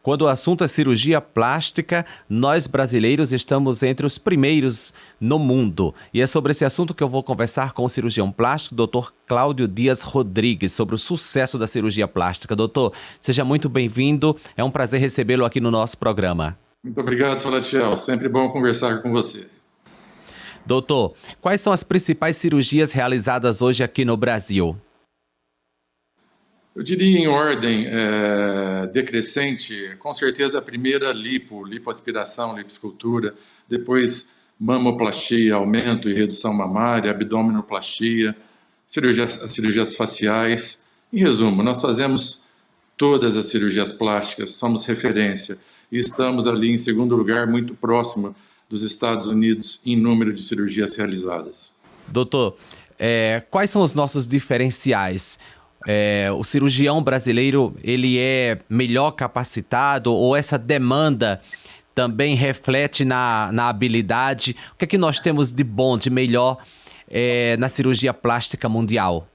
Quando o assunto é cirurgia plástica, nós brasileiros estamos entre os primeiros no mundo. E é sobre esse assunto que eu vou conversar com o cirurgião plástico, Dr. Cláudio Dias Rodrigues, sobre o sucesso da cirurgia plástica. Doutor, seja muito bem-vindo. É um prazer recebê-lo aqui no nosso programa. Muito obrigado, Salatiel. Sempre bom conversar com você. Doutor, quais são as principais cirurgias realizadas hoje aqui no Brasil? Eu diria em ordem decrescente, com certeza a primeira lipoaspiração, lipoescultura, depois mamoplastia, aumento e redução mamária, abdominoplastia, cirurgias faciais. Em resumo, nós fazemos todas as cirurgias plásticas, somos referência e estamos ali em segundo lugar, muito próximo dos Estados Unidos em número de cirurgias realizadas. Doutor, quais são os nossos diferenciais? O cirurgião brasileiro, ele é melhor capacitado ou essa demanda também reflete na habilidade? O que é que nós temos de bom, de melhor na cirurgia plástica mundial?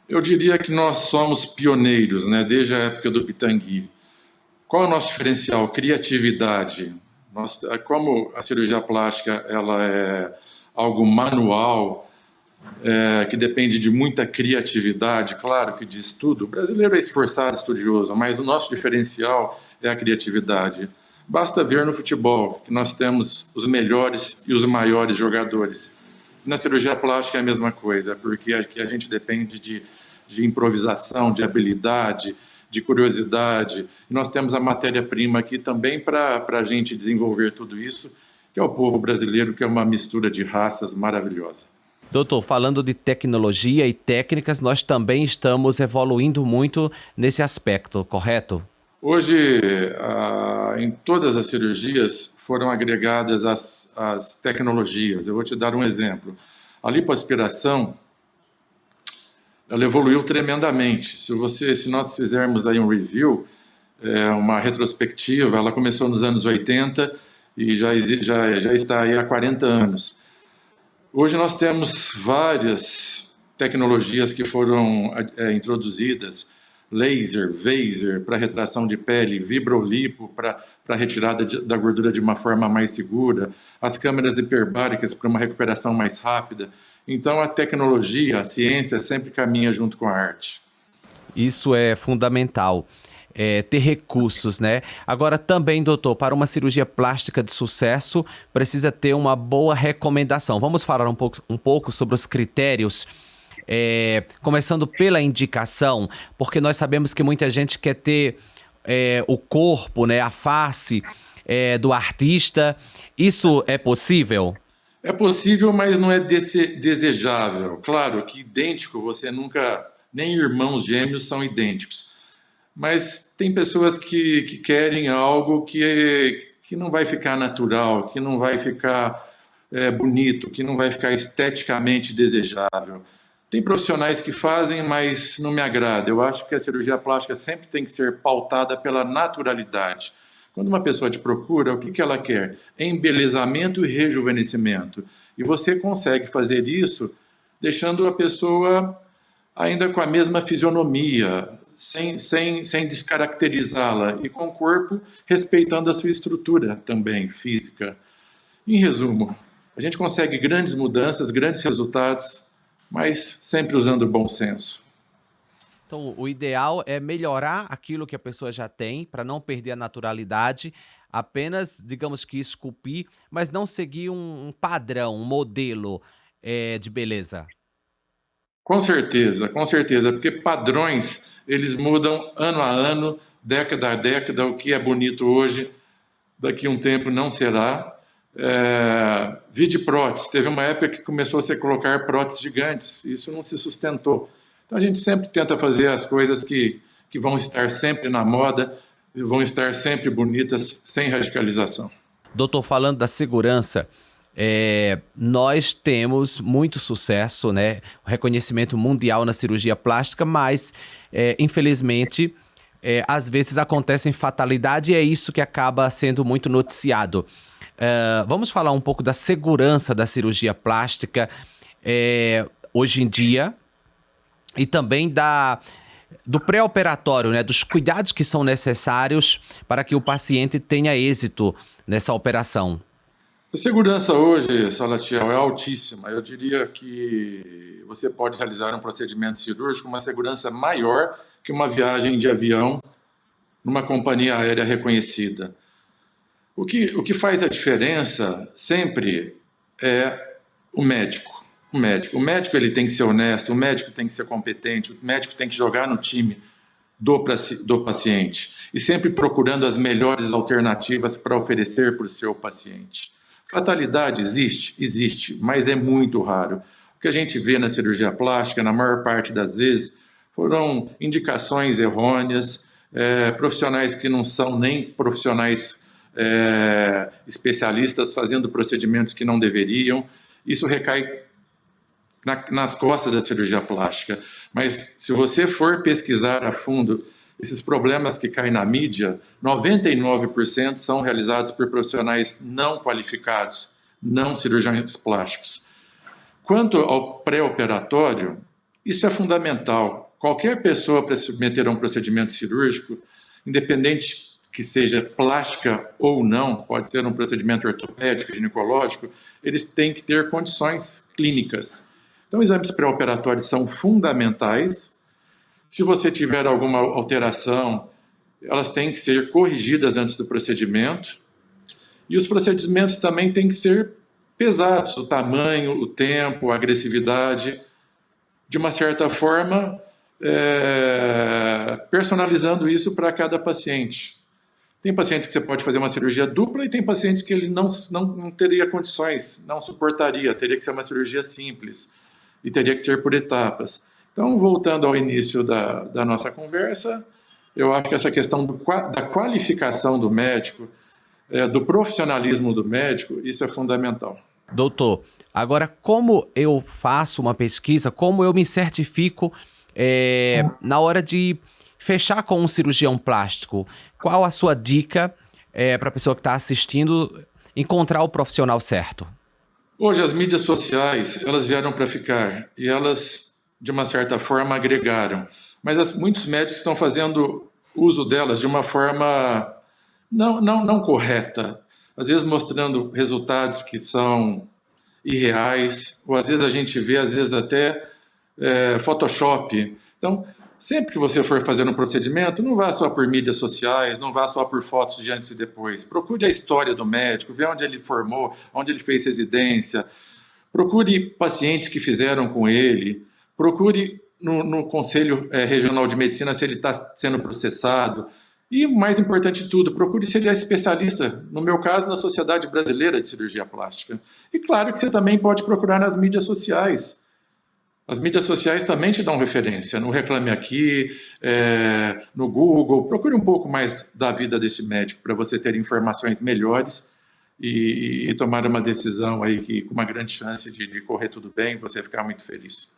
Eu diria que nós somos pioneiros, né, desde a época do Pitangui. Qual é o nosso diferencial? Criatividade. Como a cirurgia plástica ela é algo manual, que depende de muita criatividade, claro que de estudo. O brasileiro é esforçado, estudioso, mas o nosso diferencial é a criatividade. Basta ver no futebol, que nós temos os melhores e os maiores jogadores. Na cirurgia plástica é a mesma coisa, porque aqui a gente depende de improvisação, de habilidade, de curiosidade. E nós temos a matéria-prima aqui também para a gente desenvolver tudo isso, que é o povo brasileiro, que é uma mistura de raças maravilhosa. Doutor, falando de tecnologia e técnicas, nós também estamos evoluindo muito nesse aspecto, correto? Hoje, em todas as cirurgias foram agregadas as tecnologias. Eu vou te dar um exemplo. A lipoaspiração, ela evoluiu tremendamente. Se nós fizermos aí um review, uma retrospectiva, ela começou nos anos 80 e já está aí há 40 anos. Hoje nós temos várias tecnologias que foram introduzidas, laser, vaser para retração de pele, vibrolipo para retirada da gordura de uma forma mais segura, as câmeras hiperbáricas para uma recuperação mais rápida. Então a tecnologia, a ciência sempre caminha junto com a arte. Isso é fundamental. Ter recursos, né? Agora também, doutor, para uma cirurgia plástica de sucesso, precisa ter uma boa recomendação. Vamos falar um pouco sobre os critérios, começando pela indicação, porque nós sabemos que muita gente quer ter o corpo, né, a face do artista. Isso é possível? É possível, mas não é desejável. Claro que idêntico, você nunca... Nem irmãos gêmeos são idênticos. Mas tem pessoas que querem algo que não vai ficar natural, que não vai ficar bonito, que não vai ficar esteticamente desejável. Tem profissionais que fazem, mas não me agrada. Eu acho que a cirurgia plástica sempre tem que ser pautada pela naturalidade. Quando uma pessoa te procura, o que ela quer? Embelezamento e rejuvenescimento. E você consegue fazer isso deixando a pessoa ainda com a mesma fisionomia, sem descaracterizá-la, e com o corpo respeitando a sua estrutura também, física. Em resumo, a gente consegue grandes mudanças, grandes resultados, mas sempre usando o bom senso. Então, o ideal é melhorar aquilo que a pessoa já tem, para não perder a naturalidade, apenas, digamos que esculpir, mas não seguir um padrão, um modelo de beleza. Com certeza, porque padrões, eles mudam ano a ano, década a década. O que é bonito hoje, daqui a um tempo não será. Vide prótese, teve uma época que começou a se colocar próteses gigantes, isso não se sustentou. Então a gente sempre tenta fazer as coisas que vão estar sempre na moda, vão estar sempre bonitas, sem radicalização. Doutor, falando da segurança, nós temos muito sucesso, né? O reconhecimento mundial na cirurgia plástica, mas infelizmente às vezes acontecem fatalidades e é isso que acaba sendo muito noticiado. Vamos falar um pouco da segurança da cirurgia plástica hoje em dia e também do pré-operatório, né, dos cuidados que são necessários para que o paciente tenha êxito nessa operação? A segurança hoje, Salatiel, é altíssima. Eu diria que você pode realizar um procedimento cirúrgico com uma segurança maior que uma viagem de avião numa companhia aérea reconhecida. O que faz a diferença sempre é o médico. O médico ele tem que ser honesto, o médico tem que ser competente, o médico tem que jogar no time do paciente e sempre procurando as melhores alternativas para oferecer para o seu paciente. Fatalidade existe? Existe, mas é muito raro. O que a gente vê na cirurgia plástica, na maior parte das vezes, foram indicações errôneas, profissionais que não são nem profissionais especialistas fazendo procedimentos que não deveriam. Isso recai nas costas da cirurgia plástica. Mas se você for pesquisar a fundo, esses problemas que caem na mídia, 99% são realizados por profissionais não qualificados, não cirurgiões plásticos. Quanto ao pré-operatório, isso é fundamental. Qualquer pessoa para se submeter a um procedimento cirúrgico, independente que seja plástica ou não, pode ser um procedimento ortopédico, ginecológico, eles têm que ter condições clínicas. Então, exames pré-operatórios são fundamentais. Se você tiver alguma alteração, elas têm que ser corrigidas antes do procedimento. E os procedimentos também têm que ser pesados, o tamanho, o tempo, a agressividade, de uma certa forma, personalizando isso para cada paciente. Tem pacientes que você pode fazer uma cirurgia dupla e tem pacientes que ele não teria condições, não suportaria, teria que ser uma cirurgia simples e teria que ser por etapas. Então, voltando ao início da nossa conversa, eu acho que essa questão da qualificação do médico, do profissionalismo do médico, isso é fundamental. Doutor, agora como eu faço uma pesquisa, como eu me certifico na hora de fechar com um cirurgião plástico? Qual a sua dica para a pessoa que está assistindo encontrar o profissional certo? Hoje as mídias sociais, elas vieram para ficar e elas, de uma certa forma, agregaram. Mas muitos médicos estão fazendo uso delas de uma forma não correta. Às vezes mostrando resultados que são irreais, ou às vezes a gente vê, às vezes até Photoshop. Então, sempre que você for fazer um procedimento, não vá só por mídias sociais, não vá só por fotos de antes e depois. Procure a história do médico, vê onde ele formou, onde ele fez residência. Procure pacientes que fizeram com ele. Procure no Conselho Regional de Medicina se ele está sendo processado. E, mais importante de tudo, procure se ele é especialista, no meu caso, na Sociedade Brasileira de Cirurgia Plástica. E claro que você também pode procurar nas mídias sociais. As mídias sociais também te dão referência, no Reclame Aqui, no Google. Procure um pouco mais da vida desse médico para você ter informações melhores e tomar uma decisão aí com uma grande chance de correr tudo bem e você ficar muito feliz.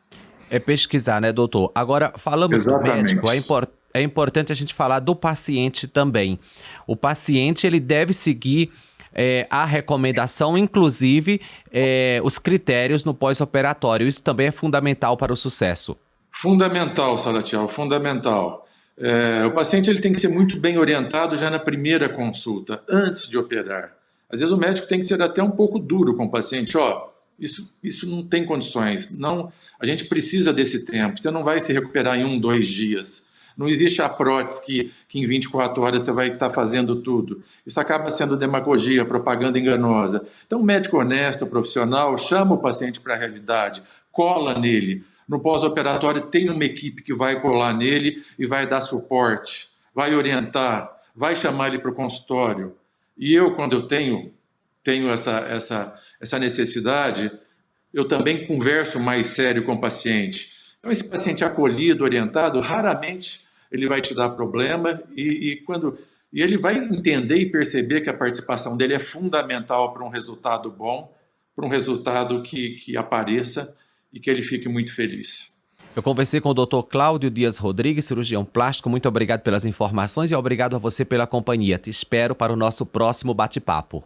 É pesquisar, né, doutor? Agora, falamos Exatamente. do médico, é importante a gente falar do paciente também. O paciente, ele deve seguir a recomendação, inclusive os critérios no pós-operatório. Isso também é fundamental para o sucesso. Fundamental, Salatiel, fundamental. O paciente ele tem que ser muito bem orientado já na primeira consulta, antes de operar. Às vezes o médico tem que ser até um pouco duro com o paciente. Isso não tem condições. Não, a gente precisa desse tempo. Você não vai se recuperar em 1, 2 dias. Não existe a prótese que em 24 horas você vai estar fazendo tudo. Isso acaba sendo demagogia, propaganda enganosa. Então, um médico honesto, profissional, chama o paciente para a realidade, cola nele. No pós-operatório tem uma equipe que vai colar nele e vai dar suporte, vai orientar, vai chamar ele para o consultório. E eu, quando eu tenho essa necessidade, eu também converso mais sério com o paciente. Então, esse paciente acolhido, orientado, raramente ele vai te dar problema e ele vai entender e perceber que a participação dele é fundamental para um resultado bom, para um resultado que apareça e que ele fique muito feliz. Eu conversei com o Dr. Cláudio Dias Rodrigues, cirurgião plástico. Muito obrigado pelas informações e obrigado a você pela companhia. Te espero para o nosso próximo bate-papo.